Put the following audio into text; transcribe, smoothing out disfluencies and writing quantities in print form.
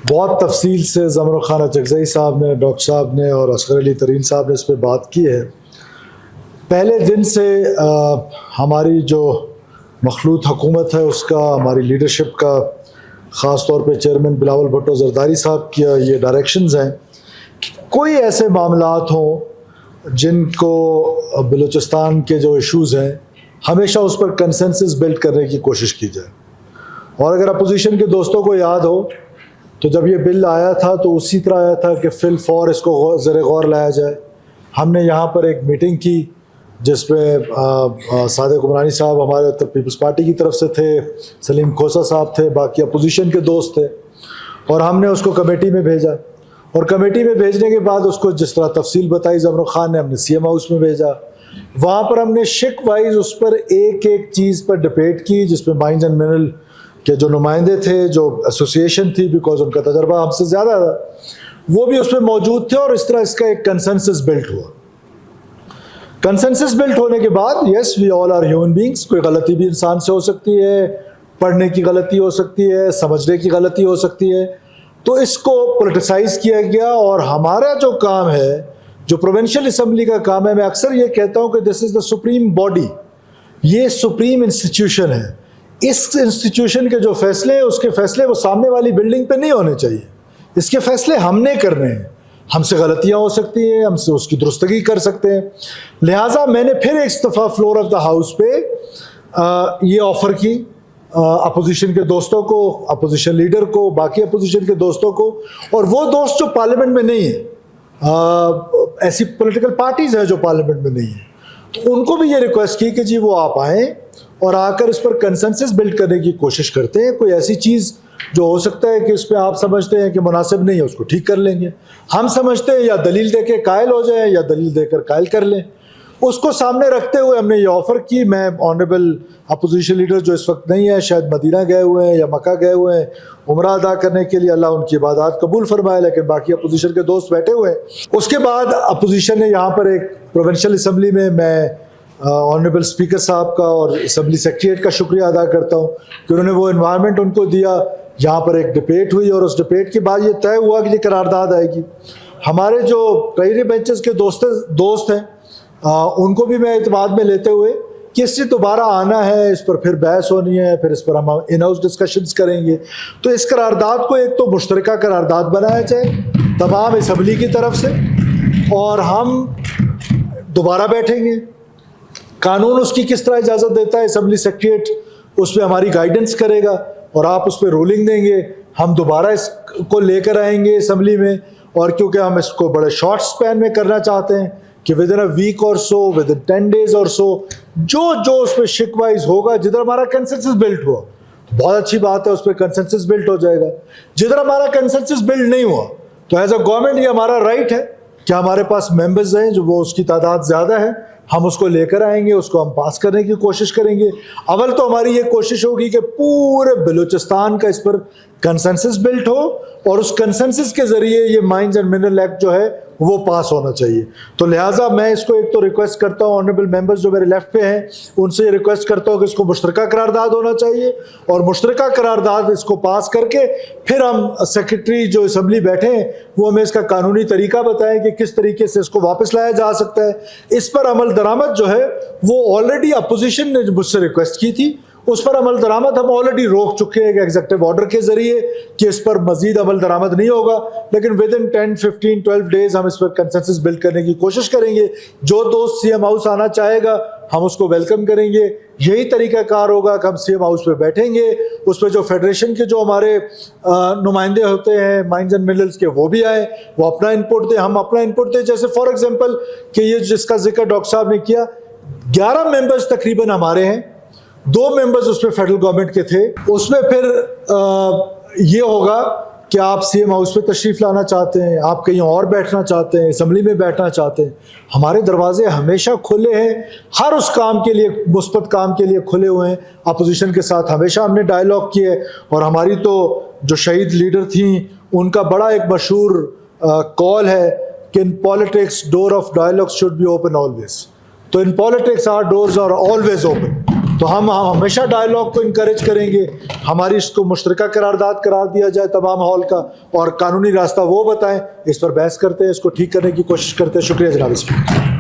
بہت تفصیل سے زمر خان اچکزئی صاحب نے، ڈاکٹر صاحب نے اور اصغر علی ترین صاحب نے اس پہ بات کی ہے. پہلے دن سے ہماری جو مخلوط حکومت ہے اس کا، ہماری لیڈرشپ کا، خاص طور پہ چیئرمین بلاول بھٹو زرداری صاحب کی یہ ڈائریکشنز ہیں کہ کوئی ایسے معاملات ہوں جن کو بلوچستان کے جو ایشوز ہیں ہمیشہ اس پر کنسنسس بلڈ کرنے کی کوشش کی جائے. اور اگر اپوزیشن کے دوستوں کو یاد ہو تو جب یہ بل آیا تھا تو اسی طرح آیا تھا کہ فی الفور اس کو زیر غور لایا جائے. ہم نے یہاں پر ایک میٹنگ کی جس پہ صادق عمرانی صاحب ہمارے پیپلز پارٹی کی طرف سے تھے، سلیم کھوسا صاحب تھے، باقی اپوزیشن کے دوست تھے، اور ہم نے اس کو کمیٹی میں بھیجا. اور کمیٹی میں بھیجنے کے بعد اس کو جس طرح تفصیل بتائی زمر خان نے، ہم نے سی ایم ہاؤس میں بھیجا. وہاں پر ہم نے شک وائز اس پر ایک ایک چیز پر ڈبیٹ کی، جس پہ مائنز اینڈ منرل کے جو نمائندے تھے، جو ایسوسیشن تھی، بیکاز ان کا تجربہ ہم سے زیادہ تھا، وہ بھی اس پہ موجود تھے، اور اس طرح اس کا ایک کنسنسس بلٹ ہوا. کنسنسس بلٹ ہونے کے بعد یس وی آل آر ہیومن بینگس، کوئی غلطی بھی انسان سے ہو سکتی ہے، پڑھنے کی غلطی ہو سکتی ہے، سمجھنے کی غلطی ہو سکتی ہے، تو اس کو پولیٹیسائز کیا گیا. اور ہمارا جو کام ہے، جو پروونشل اسمبلی کا کام ہے، میں اکثر یہ کہتا ہوں کہ دس از دا سپریم باڈی، یہ سپریم انسٹیٹیوشن ہے. اس انسٹیٹیوشن کے جو فیصلے ہیں، اس کے فیصلے وہ سامنے والی بلڈنگ پہ نہیں ہونے چاہیے. اس کے فیصلے ہم نے کرنے ہیں. ہم سے غلطیاں ہو سکتی ہیں، ہم سے اس کی درستگی کر سکتے ہیں. لہٰذا میں نے پھر ایک دفعہ فلور آف دا ہاؤس پہ یہ آفر کی اپوزیشن کے دوستوں کو، اپوزیشن لیڈر کو، باقی اپوزیشن کے دوستوں کو، اور وہ دوست جو پارلیمنٹ میں نہیں ہیں، ایسی پولیٹیکل پارٹیز ہیں جو پارلیمنٹ میں نہیں ہیں، تو ان کو بھی یہ ریکویسٹ کی کہ جی وہ آپ آئیں اور آ کر اس پر کنسنسس بلڈ کرنے کی کوشش کرتے ہیں. کوئی ایسی چیز جو ہو سکتا ہے کہ اس پہ آپ سمجھتے ہیں کہ مناسب نہیں ہے، اس کو ٹھیک کر لیں گے. ہم سمجھتے ہیں یا دلیل دے کے قائل ہو جائیں یا دلیل دے کر قائل کر لیں. اس کو سامنے رکھتے ہوئے ہم نے یہ آفر کی. میں آنریبل اپوزیشن لیڈر جو اس وقت نہیں ہے، شاید مدینہ گئے ہوئے ہیں یا مکہ گئے ہوئے ہیں عمرہ ادا کرنے کے لیے، اللہ ان کی عبادات قبول فرمائے، لیکن باقی اپوزیشن کے دوست بیٹھے ہوئے ہیں. اس کے بعد اپوزیشن نے یہاں پر ایک پروونشل اسمبلی میں آنریبل اسپیکر صاحب کا اور اسمبلی سیکریٹریٹ کا شکریہ ادا کرتا ہوں کہ انہوں نے وہ انوائرمنٹ ان کو دیا. یہاں پر ایک ڈبیٹ ہوئی اور اس ڈبیٹ کے بعد یہ طے ہوا کہ یہ قرارداد آئے گی. ہمارے جو ٹریری بینچز کے دوست ہیں ان کو بھی میں اعتماد میں لیتے ہوئے کہ اس سے دوبارہ آنا ہے، اس پر پھر بحث ہونی ہے، پھر اس پر ہم ان ہاؤس ڈسکشنز کریں گے، تو اس قرارداد کو ایک تو مشترکہ قرارداد بنایا جائے تمام اسمبلی کی طرف سے، اور ہم دوبارہ بیٹھیں گے. قانون اس کی کس طرح اجازت دیتا ہے، اسمبلی سیکریٹریٹ اس پہ ہماری گائیڈنس کرے گا اور آپ اس پہ رولنگ دیں گے. ہم دوبارہ اس کو لے کر آئیں گے اسمبلی میں، اور کیونکہ ہم اس کو بڑے شارٹ سپین میں کرنا چاہتے ہیں کہ ود ان اے ویک اور سو، ود ان 10 days اور سو، جو اس پہ شک وائز ہوگا، جدھر ہمارا کنسنسس بلڈ ہوا بہت اچھی بات ہے، اس پہ کنسنسس بلڈ ہو جائے گا. جدھر ہمارا کنسنسس بلڈ نہیں ہوا تو ایز اے گورنمنٹ یہ ہمارا رائٹ ہے کہ ہمارے پاس ممبرز ہیں جو وہ اس کی تعداد زیادہ ہے، ہم اس کو لے کر آئیں گے، اس کو ہم پاس کرنے کی کوشش کریں گے. اول تو ہماری یہ کوشش ہوگی کہ پورے بلوچستان کا اس پر کنسنسس بلٹ ہو، اور اس کنسنسس کے ذریعے یہ مائنز اینڈ منرل ایکٹ جو ہے وہ پاس ہونا چاہیے. تو لہٰذا میں اس کو ایک تو ریکویسٹ کرتا ہوں، آنریبل ممبرز جو میرے لیفٹ پہ ہیں ان سے یہ ریکویسٹ کرتا ہوں کہ اس کو مشترکہ قرارداد ہونا چاہیے، اور مشترکہ قرارداد اس کو پاس کر کے پھر ہم سیکرٹری جو اسمبلی بیٹھے ہیں وہ ہمیں اس کا قانونی طریقہ بتائیں کہ کس طریقے سے اس کو واپس لایا جا سکتا ہے. اس پر عمل درآمد جو ہے وہ آلریڈی اپوزیشن نے مجھ سے ریکویسٹ کی تھی، اس پر عمل درآمد ہم آلریڈی روک چکے ہیں ایگزیکٹو آرڈر کے ذریعے کہ اس پر مزید عمل درآمد نہیں ہوگا. لیکن ود ان 10, 15, 12 days ہم اس پر کنسنسس بلڈ کرنے کی کوشش کریں گے. جو دوست سی ایم ہاؤس آنا چاہے گا ہم اس کو ویلکم کریں گے. یہی طریقہ کار ہوگا کہ ہم سی ایم ہاؤس پہ بیٹھیں گے، اس پہ جو فیڈریشن کے جو ہمارے نمائندے ہوتے ہیں مائنز اینڈ منرلز کے وہ بھی آئیں، وہ اپنا انپٹ دیں، ہم اپنا انپٹ دیں. جیسے فار ایگزامپل کہ یہ جس کا ذکر ڈاکٹر صاحب نے کیا، 11 ممبرز تقریباً ہمارے ہیں، 2 ممبرز اس پہ فیڈرل گورنمنٹ کے تھے. اس میں پھر یہ ہوگا کہ آپ سی ایم ہاؤس پہ تشریف لانا چاہتے ہیں، آپ کہیں اور بیٹھنا چاہتے ہیں، اسمبلی میں بیٹھنا چاہتے ہیں، ہمارے دروازے ہمیشہ کھلے ہیں. ہر اس کام کے لیے، مثبت کام کے لیے کھلے ہوئے ہیں. اپوزیشن کے ساتھ ہمیشہ ہم نے ڈائلاگ کیے، اور ہماری تو جو شہید لیڈر تھیں ان کا بڑا ایک مشہور کال ہے کہ in politics door of dialogue should be open always. تو in politics our doors are always open. تو ہم ہمیشہ ڈائلاگ کو انکریج کریں گے. ہماری اس کو مشترکہ قرارداد قرار دیا جائے تمام ہال کا, اور قانونی راستہ وہ بتائیں, اس پر بحث کرتے ہیں, اس کو ٹھیک کرنے کی کوشش کرتے ہیں. شکریہ جناب اسپیکر.